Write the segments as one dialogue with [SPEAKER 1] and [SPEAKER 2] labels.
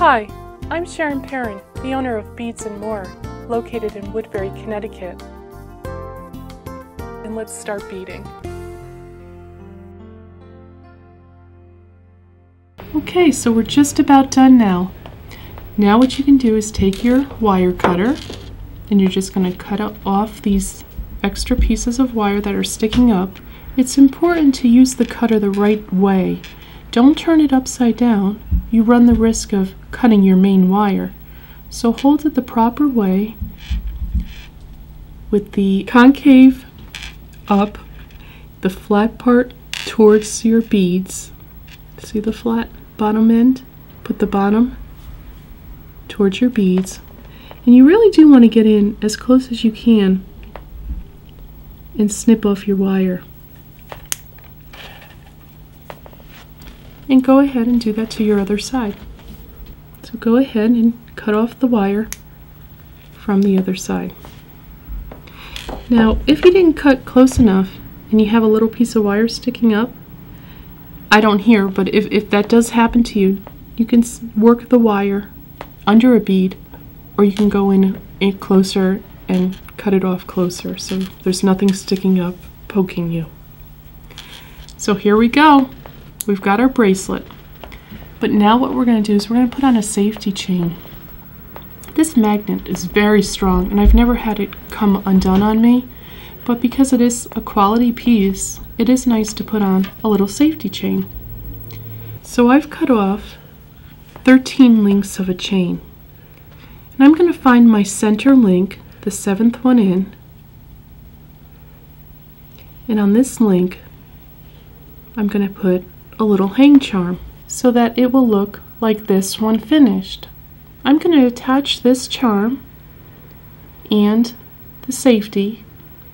[SPEAKER 1] Hi, I'm Sharon, the owner of Beads and More, located in Woodbury, Connecticut. And let's start beading. Okay, so we're just about done now. Now what you can do is take your wire cutter and you're just going to cut off these extra pieces of wire that are sticking up. It's important to use the cutter the right way. Don't turn it upside down. You run the risk of cutting your main wire. So hold it the proper way with the concave up, the flat part towards your beads. See the flat bottom end? Put the bottom towards your beads. And you really do want to get in as close as you can and snip off your wire. And go ahead and do that to your other side. So go ahead and cut off the wire from the other side. Now, if you didn't cut close enough and you have a little piece of wire sticking up, I don't hear, but if that does happen to you, you can work the wire under a bead, or you can go in closer and cut it off closer so there's nothing sticking up poking you. So here we go. We've got our bracelet. But now what we're going to do is we're going to put on a safety chain. This magnet is very strong and I've never had it come undone on me, but because it is a quality piece, it is nice to put on a little safety chain. So I've cut off 13 links of a chain. And I'm going to find my center link, the 7th one in, and on this link I'm going to put a little hang charm so that it will look like this one finished. I'm going to attach this charm and the safety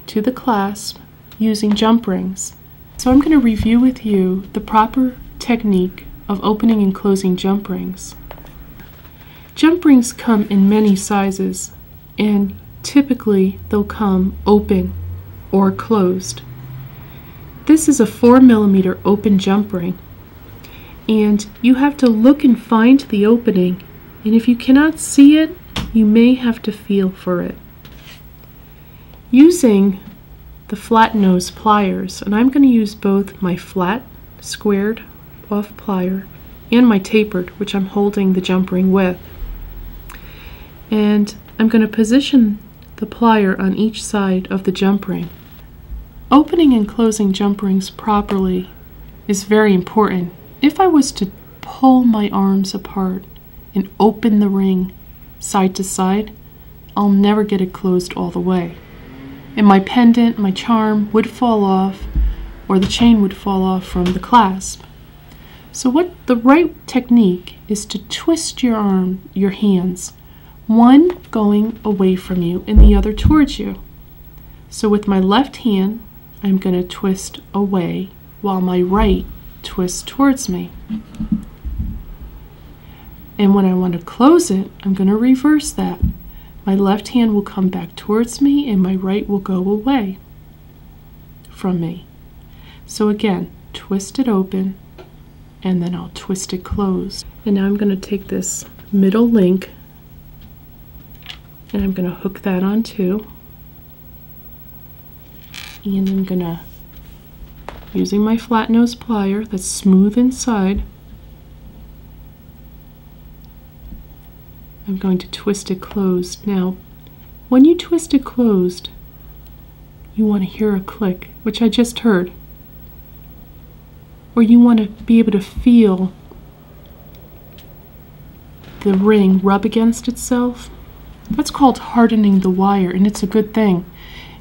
[SPEAKER 1] to the clasp using jump rings. So I'm going to review with you the proper technique of opening and closing jump rings. Jump rings come in many sizes and typically they'll come open or closed. This is a 4mm open jump ring, and you have to look and find the opening, and if you cannot see it, you may have to feel for it. Using the flat nose pliers, and I'm going to use both my flat squared off plier and my tapered, which I'm holding the jump ring with, and I'm going to position the plier on each side of the jump ring. Opening and closing jump rings properly is very important. If I was to pull my arms apart and open the ring side to side, I'll never get it closed all the way. And my pendant, my charm would fall off, or the chain would fall off from the clasp. So what the right technique is to twist your hands, one going away from you and the other towards you. So with my left hand, I'm going to twist away while my right twists towards me. And when I want to close it, I'm going to reverse that. My left hand will come back towards me and my right will go away from me. So again, twist it open and then I'll twist it closed. And now I'm going to take this middle link and I'm going to hook that on too. And I'm going to, using my flat nose plier that's smooth inside, I'm going to twist it closed. Now, when you twist it closed, you want to hear a click, which I just heard. Or you want to be able to feel the ring rub against itself. That's called hardening the wire, and it's a good thing.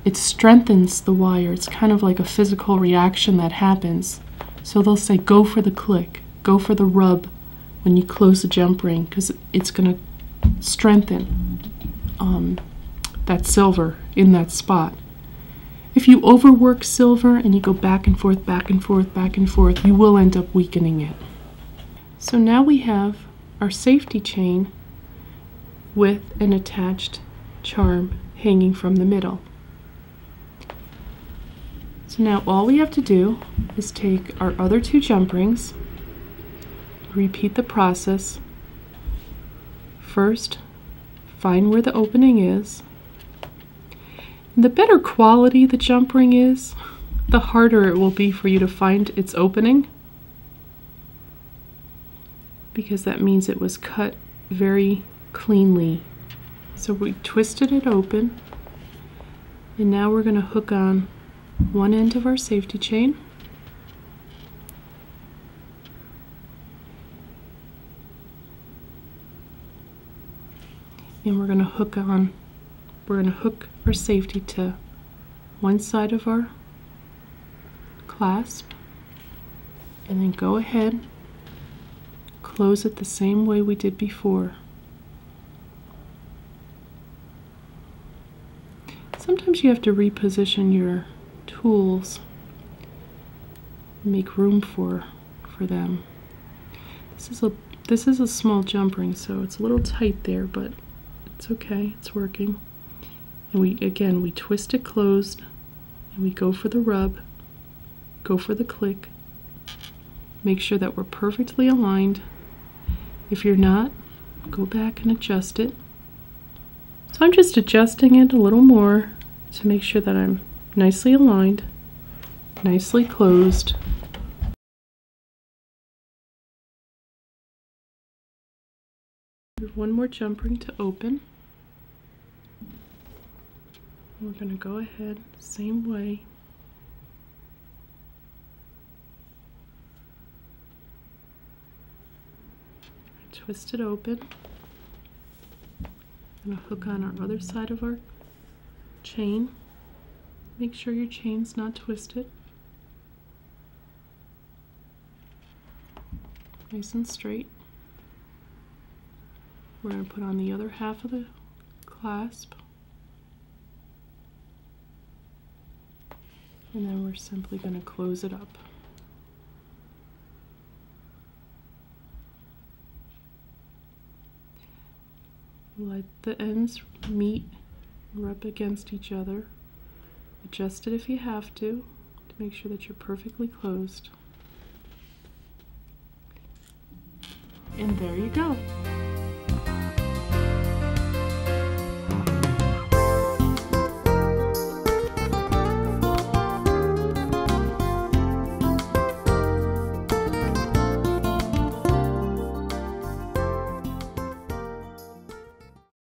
[SPEAKER 1] It strengthens the wire. It's kind of like a physical reaction that happens. So they'll say go for the click, go for the rub when you close the jump ring, because it's going to strengthen that silver in that spot. If you overwork silver and you go back and forth, back and forth, back and forth, you will end up weakening it. So now we have our safety chain with an attached charm hanging from the middle. So now all we have to do is take our other two jump rings, repeat the process, first, find where the opening is. And the better quality the jump ring is, the harder it will be for you to find its opening, because that means it was cut very cleanly. So we twisted it open, and now we're going to hook on one end of our safety chain. And we're going to hook our safety to one side of our clasp, and then go ahead, close it the same way we did before. Sometimes you have to reposition your tools, make room for them. This is a small jump ring, so it's a little tight there, but it's okay, it's working. And we twist it closed, and we go for the rub, go for the click. Make sure that we're perfectly aligned. If you're not, go back and adjust it. So I'm just adjusting it a little more to make sure that I'm nicely aligned, nicely closed. One more jump ring to open. We're going to go ahead, same way. Twist it open. I'm going to hook on our other side of our chain. Make sure your chain's not twisted. Nice and straight. We're going to put on the other half of the clasp. And then we're simply going to close it up. Let the ends meet, rub against each other. Adjust it if you have to make sure that you're perfectly closed. And there you go.